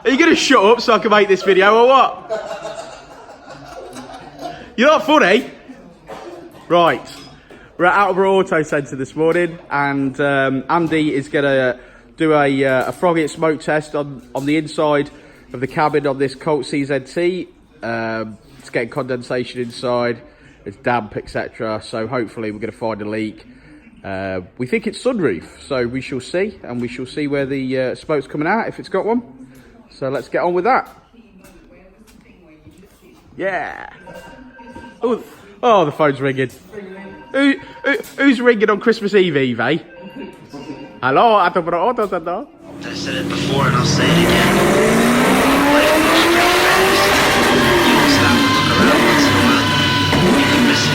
Are you going to shut up so I can make this video or what? You're not funny? Right. We're at Attleborough Auto Centre this morning, and Andy is going to do a froggy smoke test on the inside of the cabin of this Colt CZT. It's getting condensation inside, it's damp, etc. So hopefully we're going to find a leak. We think it's sunroof, so we shall see, and we shall see where the smoke's coming out, if it's got one. So let's get on with that. Yeah. Oh, the phone's ringing. Who's ringing on Christmas Eve, eh? Hello, Attleborough Auto Centre. I said it before and I'll say it again. Life moves pretty fast. You won't stop and look around once in a while. You can miss it.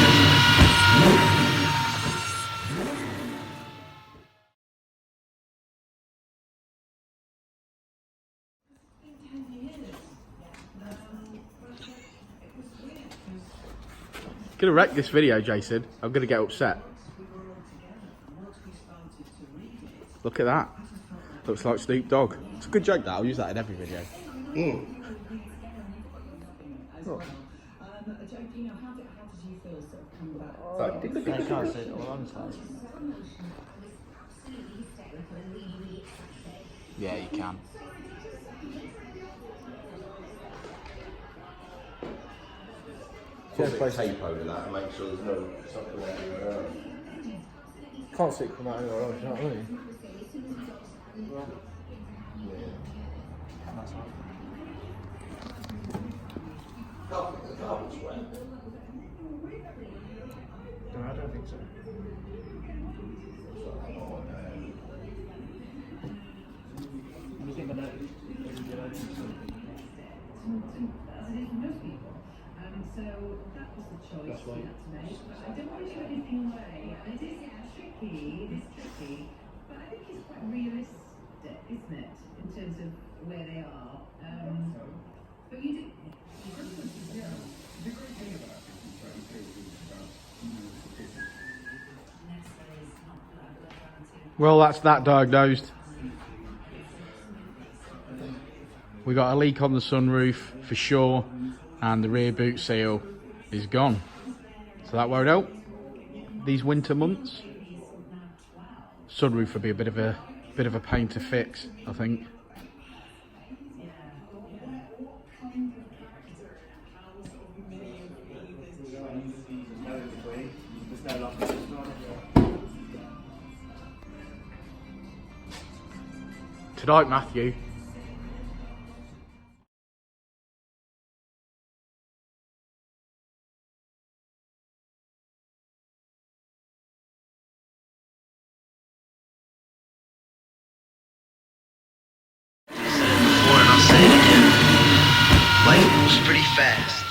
Gonna wreck this video, Jason. I'm gonna get upset. Look at that. Looks like Snoop Dogg. It's a good joke, that. I'll use that in every video. Yeah, you can. Just put tape over that and make sure there's no something anywhere else. Can't see it come out anywhere else, you know what I mean? The carpet's wet. No, I don't think so. So that was the choice we had to make. I don't want to give anything away. And it is tricky, but I think it's quite realistic, isn't it, in terms of where they are. But you do. The great thing about this is that you about Well, that's that diagnosed. We got a leak on the sunroof for sure, and the rear boot seal is gone. So that won't help these winter months. Sunroof would be a bit of a pain to fix, I think. Tonight, Matthew. I said it before and I'll say it again. Life moves pretty fast.